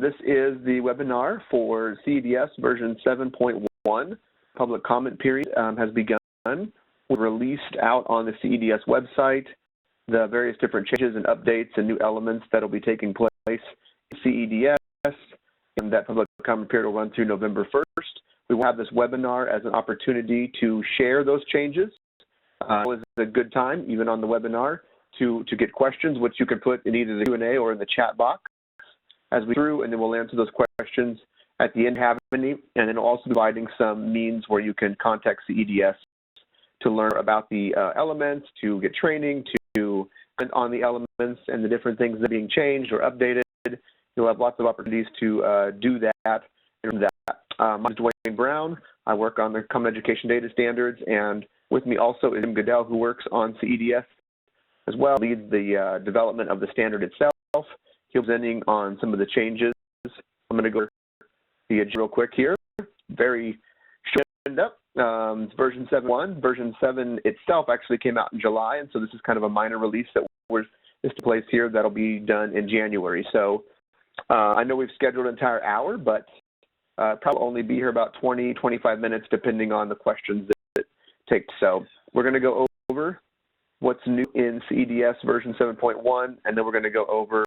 This is the webinar for CEDS version 7.1. Public comment period has begun. We've released out on the CEDS website the various different changes and updates and new elements that will be taking place in CEDS, and that public comment period will run through November 1st. We will have this webinar as an opportunity to share those changes. It was a good time, even on the webinar, to get questions, which you can put in either the Q&A or in the chat box as we go through, and then we'll answer those questions at the end, have any, and then also providing some means where you can contact CEDS to learn about the elements, to get training, to comment on the elements and the different things that are being changed or updated. You'll have lots of opportunities to do that. My name is Dwayne Brown. I work on the Common Education Data Standards, and with me also is Jim Goodell, who works on CEDS as well, leads the development of the standard itself. He'll be presenting on some of the changes. I'm going to go the agenda real quick here. Very short agenda. It's version 7.1. Version 7 itself actually came out in July, and so this is kind of a minor release that is to place here that'll be done in January. So I know we've scheduled an entire hour, but probably only be here about 20, 25 minutes, depending on the questions that it takes. So we're going to go over what's new in CEDS version 7.1, and then we're going to go over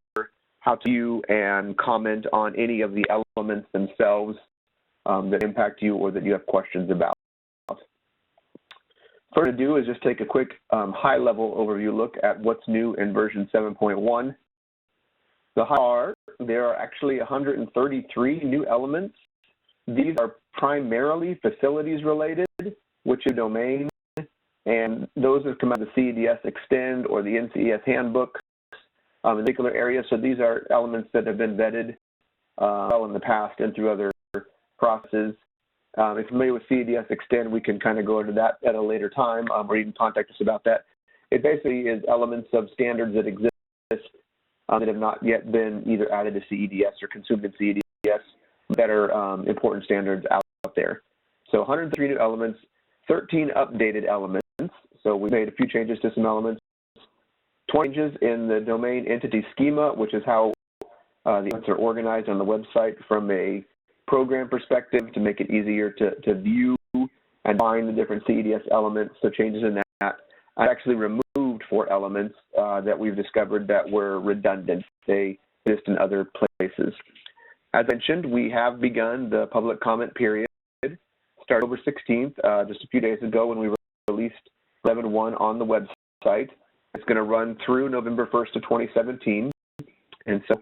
how to view and comment on any of the elements themselves that impact you or that you have questions about. First, what we're going to do is just take a quick high-level overview look at what's new in version 7.1. There are actually 133 new elements. These are primarily facilities related, which is domain, and those have come out of the CEDS Extend or the NCES handbook in a particular area. So these are elements that have been vetted well in the past and through other processes. If you're familiar with CEDS Extend, we can kind of go into that at a later time, or you can contact us about that. It basically is elements of standards that exist that have not yet been either added to CEDS or consumed in CEDS that are important standards out there. So 103 new elements, 13 updated elements. So we made a few changes to some elements. 20 changes in the domain entity schema, which is how the elements are organized on the website from a program perspective to make it easier to view and find the different CEDS elements. So changes in that. I actually removed 4 elements that we've discovered that were redundant. They exist in other places. As mentioned, we have begun the public comment period, started October 16th, just a few days ago when we released 7.1 on the website. It's going to run through November 1st of 2017. And so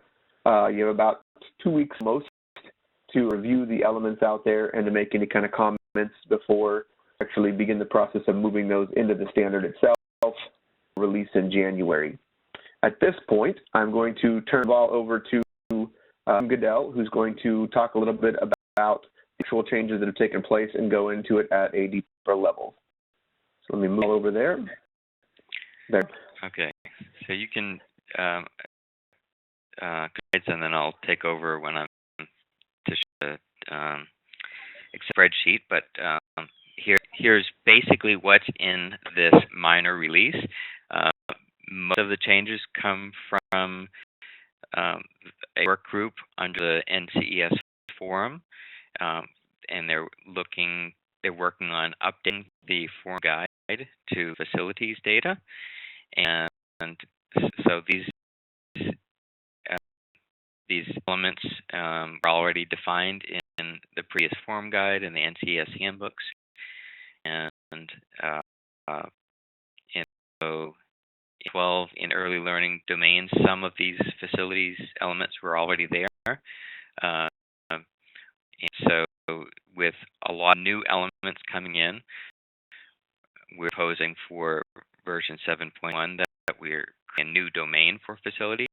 you have about 2 weeks most to review the elements out there and to make any kind of comments before actually begin the process of moving those into the standard itself, release in January. At this point, I'm going to turn the ball over to Goodell, who's going to talk a little bit about the actual changes that have taken place and go into it at a deeper level. So let me move over there. Okay, so you can and then I'll take over when I'm to show the spreadsheet. But here's basically what's in this minor release. Most of the changes come from a work group under the NCES forum, and they're working on updating the forum guide to facilities data, and so these elements are already defined in the previous forum guide and the NCES handbooks, and so 12 in early learning domains, some of these facilities elements were already there. And so with a lot of new elements coming in, we're proposing for version 7.1 that we're creating a new domain for facilities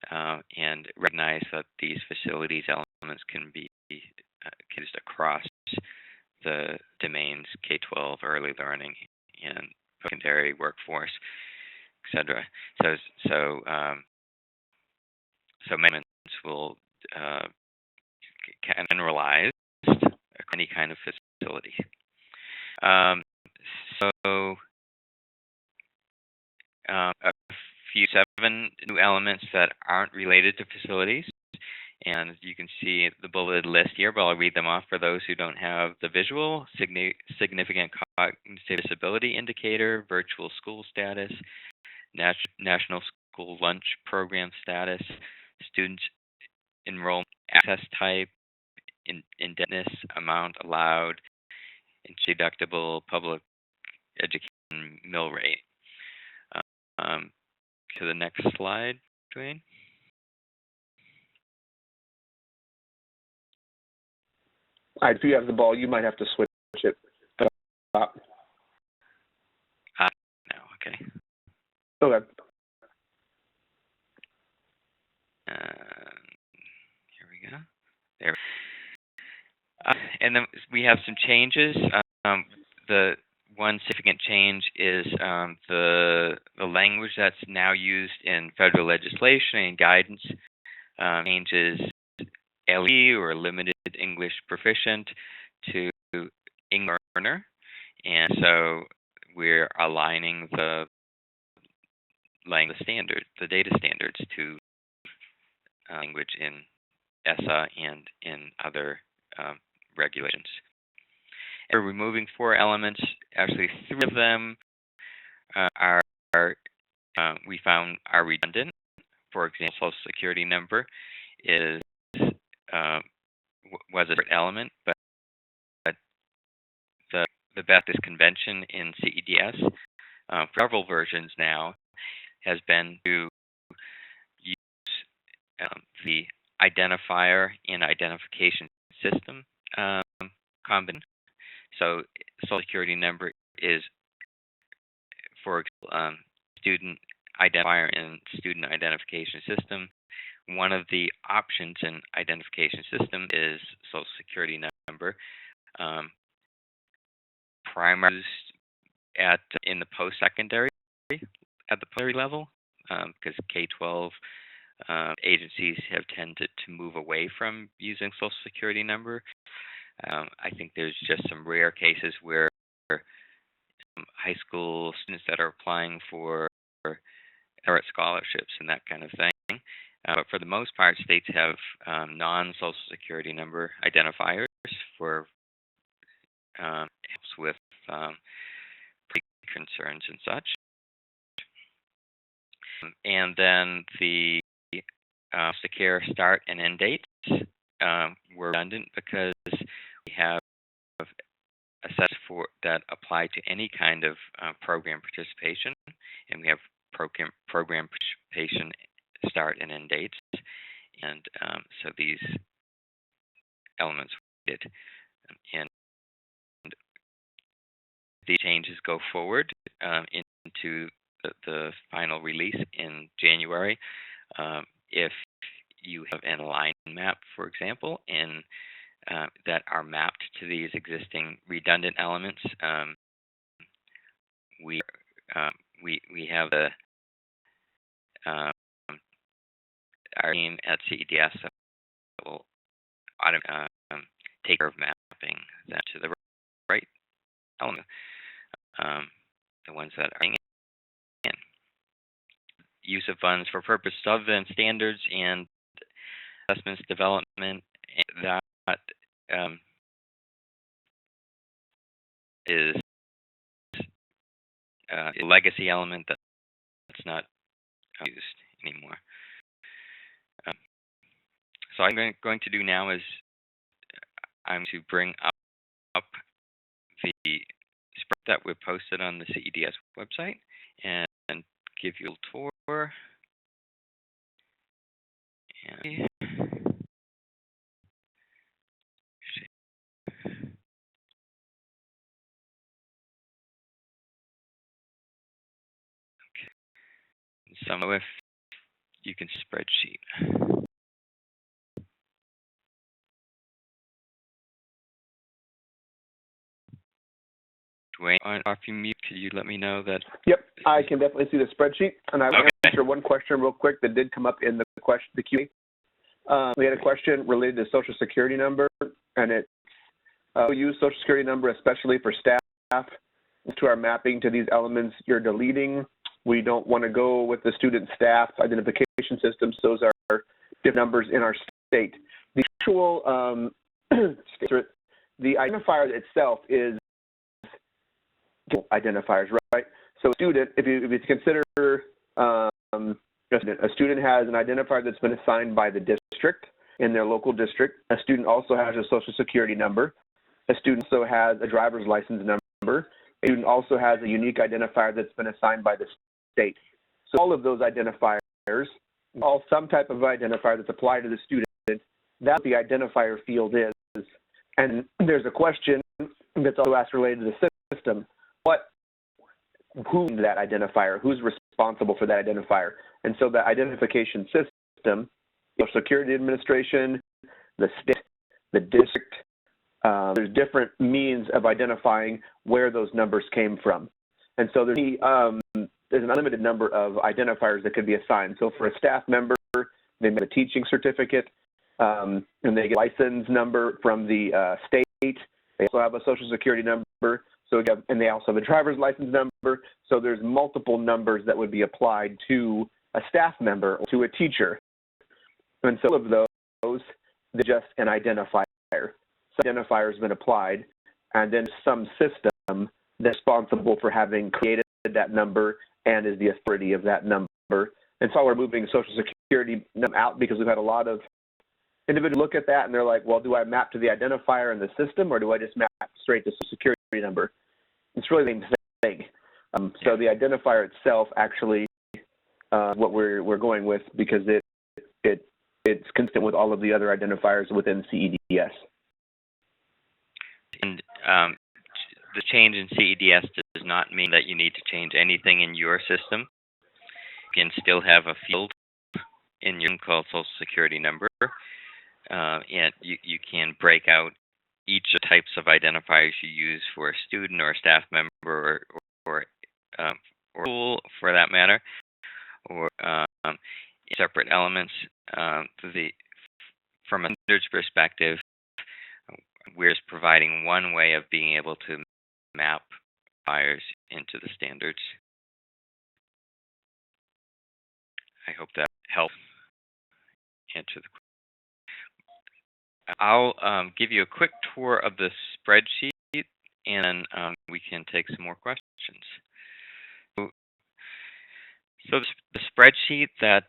and recognize that these facilities elements can be used across the domains K-12, early learning, and secondary workforce, etc. So amendments will generalize any kind of facility. A few 7 new elements that aren't related to facilities And you can see the bulleted list here, but I'll read them off for those who don't have the visual. Significant cognitive disability indicator, virtual school status, national school lunch program status, student enrollment access type, indebtedness amount allowed, deductible public education mill rate. To the next slide, Dwayne. If you have the ball, you might have to switch it. No, okay. Okay. Here we go. There. And then we have some changes. The one significant change is the language that's now used in federal legislation and guidance changes LE or limited English proficient to English learner, and so we're aligning the language standards, the data standards, to language in ESSA and in other regulations. And we're removing 4 elements. Actually, 3 of them we found are redundant. For example, Social Security number was a element, but the Baptist Convention in CEDS for several versions now has been to use the identifier and identification system combination. So Social Security number is, for example, student identifier and student identification system. One of the options in identification system is Social Security number. Primary in the post-secondary at the primary level, because K-12 agencies have tended to move away from using Social Security number. I think there's just some rare cases where high school students that are applying for merit scholarships and that kind of thing. But for the most part, states have non-Social Security number identifiers for helps with concerns and such. And then the Secure start and end dates were redundant because we have a set for that apply to any kind of program participation, and we have program participation start and end dates, and so these elements did. And these changes go forward into the final release in January. If you have an aligned map, for example, and that are mapped to these existing redundant elements, we have our team at CEDS that will take care of mapping that to the right element, the ones that are in. Use of funds for purposes other than standards and assessments development, that is a legacy element that's not used anymore. So I'm going to do now is I'm to bring up the spread that we posted on the CEDS website and give you a tour. And some if you can spreadsheet. Dwayne, off you mute. Could you let me know that? Yep, I can definitely see the spreadsheet, and I will answer one question real quick that did come up in the Q&A. We had a question related to Social Security number, and it we use Social Security number especially for staff to our mapping to these elements you're deleting. We don't want to go with the student staff identification systems. Those are different numbers in our state. The actual the identifier itself is identifiers, right? So a student, if you consider a student has an identifier that's been assigned by the district in their local district. A student also has a social security number. A student also has a driver's license number. A student also has a unique identifier that's been assigned by the state. So all of those identifiers, all some type of identifier that's applied to the student, that's what the identifier field is. And there's a question that's also asked related to the system. Who is that identifier? Who's responsible for that identifier? And so the identification system, Social Security Administration, the state, the district, there's different means of identifying where those numbers came from. And so there's an unlimited number of identifiers that could be assigned. So for a staff member, they have a teaching certificate, and they get a license number from the state. They also have a Social Security number. So and they also have a driver's license number. So there's multiple numbers that would be applied to a staff member, to a teacher. And so all of those, they're just an identifier. So identifier has been applied, and then some system that's responsible for having created that number and is the authority of that number. And so we're moving Social Security out because we've had a lot of individuals look at that and they're like, well, do I map to the identifier in the system, or do I just map straight to Social Security number? It's really the same thing. So the identifier itself actually what we're going with, because it's consistent with all of the other identifiers within CEDS. And the change in CEDS does not mean that you need to change anything in your system. You can still have a field in your called Social Security number, and you can break out each of the types of identifiers you use for a student or a staff member or school, for that matter, or separate elements. From a standards perspective, we're just providing one way of being able to map identifiers into the standards. I hope that helps answer the question. I'll give you a quick tour of the spreadsheet, and we can take some more questions. So the spreadsheet that,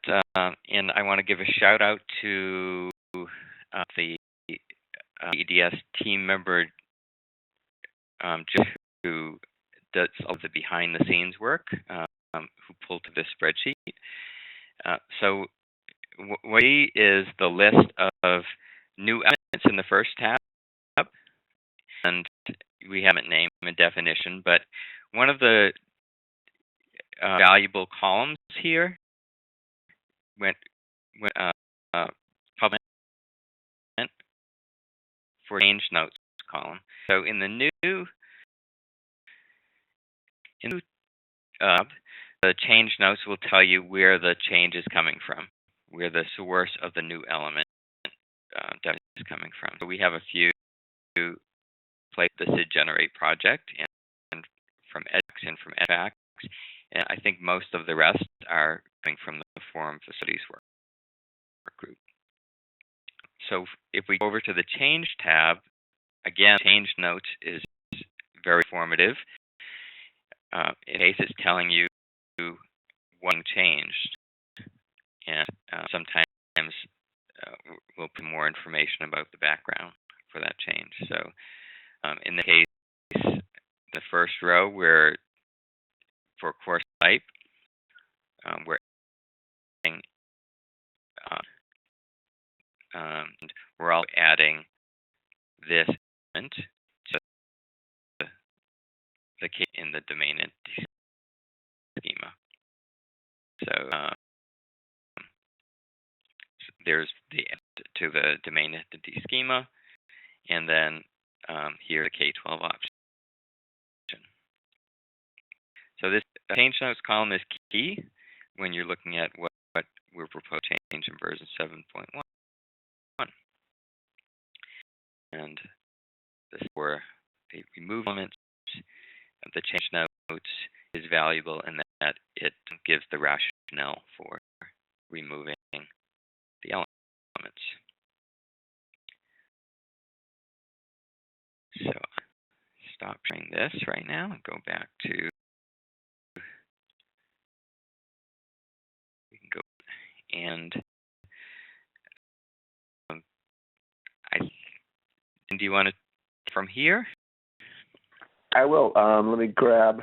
and I want to give a shout out to the EDS team member who does all the behind the scenes work, who pulled to this spreadsheet. So what is the list of new elements in the first tab, and we haven't named a definition, but one of the valuable columns here went public for change notes column. So in the new the change notes will tell you where the change is coming from, where the source of the new element is coming from. So we have a few like the CID Generate project and from edX and from edX, and I think most of the rest are coming from the Forum Facilities Work Group. So if we go over to the Change tab, again, Change Notes is very informative. In case it's telling you what changed, and sometimes we'll put more information about the background for that change. So in the case, the first row, where for course type, we're adding, and we're all adding this element to the case in the domain entity schema. So there's the to the domain entity schema, and then here the K-12 option. So this change notes column is key when you're looking at what we're proposing change in version 7.1. And this is where the remove elements. The change notes is valuable in that it gives the rationale for removing the elements. stop showing this right now and go back to, we can go, and do you want to from here? I will. Let me grab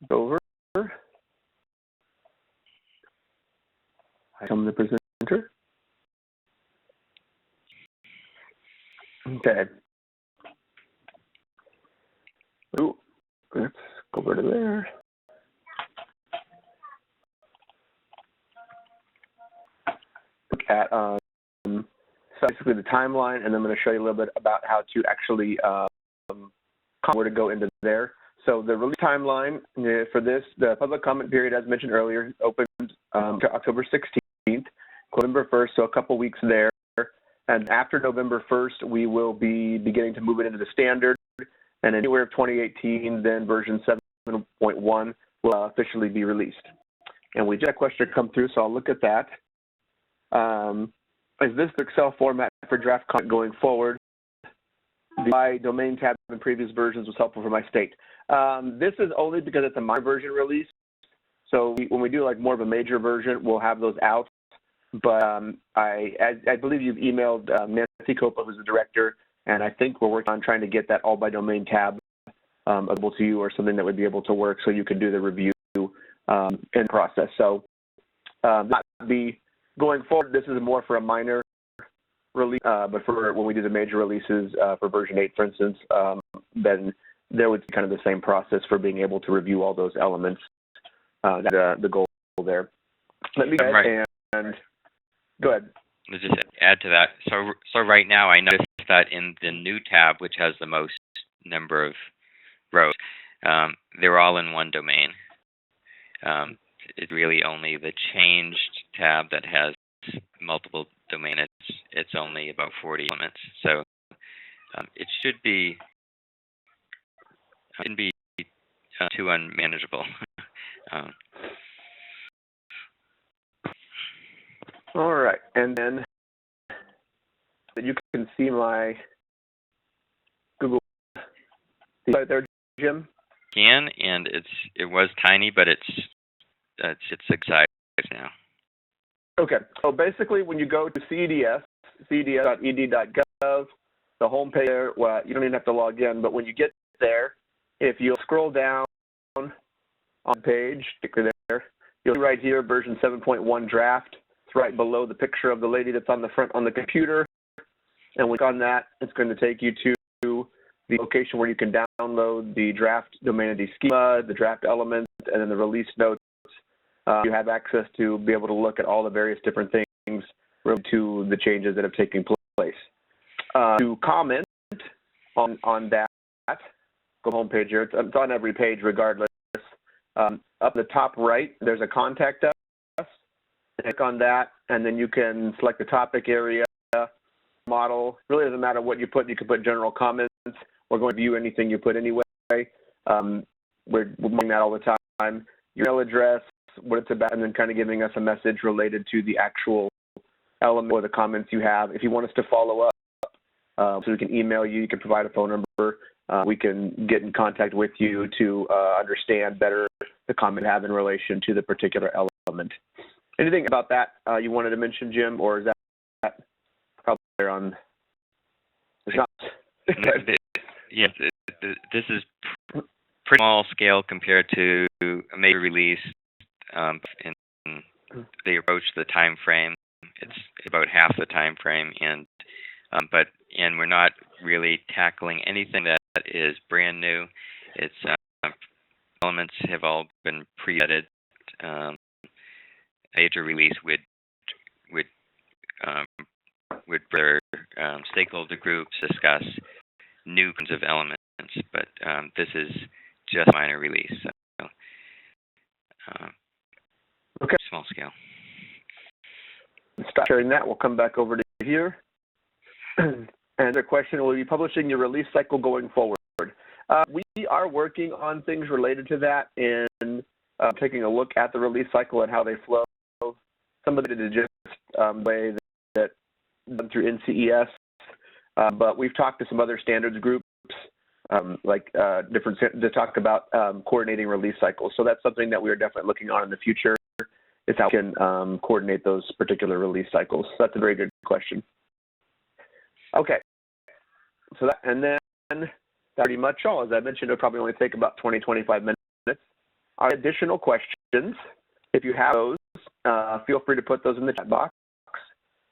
over. I am the presenter. Okay. Ooh, let's go over to there. Look at so basically the timeline, and I'm going to show you a little bit about how to actually where to go into there. So the release timeline for this, the public comment period, as mentioned earlier, opened to October 16th, November 1st, so a couple weeks there. And after November 1st, we will be beginning to move it into the standard. And in January of 2018, then version 7.1 will officially be released. And we just had a question come through, so I'll look at that. Is this the Excel format for draft content going forward? The domain tab in previous versions was helpful for my state. This is only because it's a minor version release. So when we do like more of a major version, we'll have those out. But I believe you've emailed Nancy Copa, who's the director, and I think we're working on trying to get that all by domain tab available to you, or something that would be able to work so you can do the review in process. So not be going forward, this is more for a minor release, but for when we do the major releases for version 8, for instance, then there would be kind of the same process for being able to review all those elements. That's the goal there. Let me go ahead and go ahead. Let's just add to that. So right now I noticed that in the new tab, which has the most number of rows, they're all in one domain. It's really only the changed tab that has multiple domains. It's only about 40 elements. So it shouldn't be too unmanageable. All right, and then you can see my Google right there, Jim. And it was tiny, but it's size now. Okay, so basically when you go to CEDS, ceds.ed.gov, the home page there, well, you don't even have to log in, but when you get there, if you'll scroll down on the page, particularly there, you'll see right here, version 7.1 draft. It's right below the picture of the lady that's on the front on the computer. And click on that, it's going to take you to the location where you can download the draft domain entity schema, the draft elements, and then the release notes. You have access to be able to look at all the various different things related to the changes that have taken place. To comment on that, go home page here. It's on every page regardless. Up the top right, there's a contact us. Click on that, and then you can select the topic area, model. Really doesn't matter what you put. You can put general comments. We're going to view anything you put anyway. We're doing that all the time. Your email address, what it's about, and then kind of giving us a message related to the actual element or the comments you have. If you want us to follow up, so we can email you, you can provide a phone number. We can get in contact with you to understand better the comment you have in relation to the particular element. Anything about that you wanted to mention, Jim, or is that probably there on the shop? Yes, this is pretty small scale compared to a major release. And they approach the time frame. It's about half the time frame, and we're not really tackling anything that is brand new. It's elements have all been pre-vetted. Major release would their stakeholder groups discuss new kinds of elements, but this is just a minor release. So, okay. Small scale. Stop sharing that. We'll come back over to here. And the question, will you be publishing your release cycle going forward? We are working on things related to that and taking a look at the release cycle and how they flow. Some of it is just way that done through NCES, but we've talked to some other standards groups different to talk about coordinating release cycles. So that's something that we are definitely looking on in the future, is how we can coordinate those particular release cycles. So that's a very good question. Okay, so that, and then that's pretty much all. As I mentioned, it'll probably only take about 20, 25 minutes. Our additional questions, if you have those, feel free to put those in the chat box.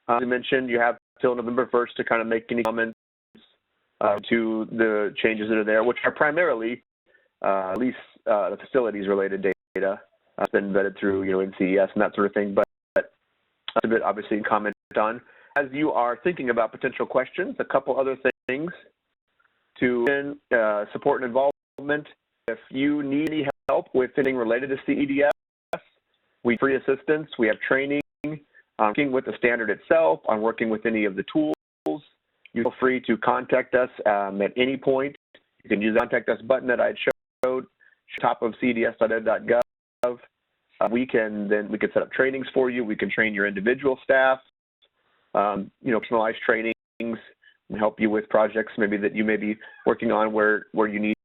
As I mentioned, you have till November 1st to kind of make any comments to the changes that are there, which are primarily at least the facilities related data that's been vetted through, in CES and that sort of thing, but that's a bit obviously comment on. As you are thinking about potential questions, a couple other things to support and involvement. If you need any help with anything related to CEDS, we have free assistance, we have training, working with the standard itself, on working with any of the tools. You feel free to contact us at any point. You can use the Contact Us button that I had showed, top of ceds.ed.gov. We can set up trainings for you. We can train your individual staff, personalized trainings, and help you with projects maybe that you may be working on where you need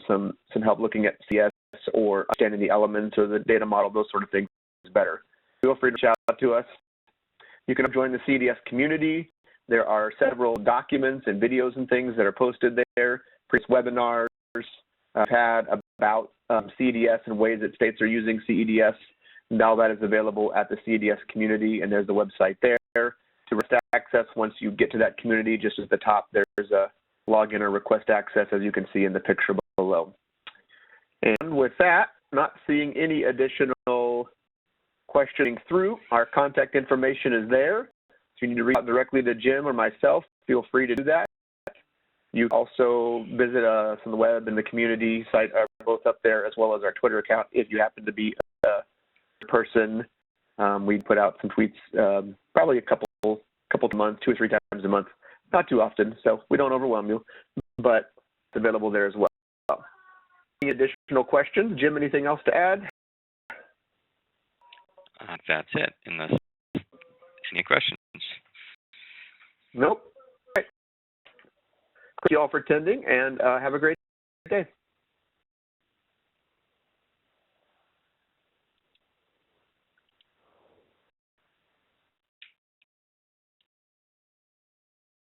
some help looking at CS or understanding the elements or the data model, those sort of things better. Feel free to reach out to us. You can join the CEDS community. There are several documents and videos and things that are posted there, previous webinars I've had about CEDS and ways that states are using CEDS. Now that is available at the CEDS community, and there's the website there. To request access, once you get to that community, just at the top, there's a login or request access, as you can see in the picture below. And with that, not seeing any additional questioning through, our contact information is there. If you need to reach out directly to Jim or myself, feel free to do that. You can also visit us on the web and the community site are both up there, as well as our Twitter account if you happen to be a person. We put out some tweets probably a couple of months, 2 or 3 times a month. Not too often, so we don't overwhelm you, but it's available there as well. Any additional questions? Jim, anything else to add? That's it, unless any questions. Nope. All right. Thank you all for attending, and have a great day.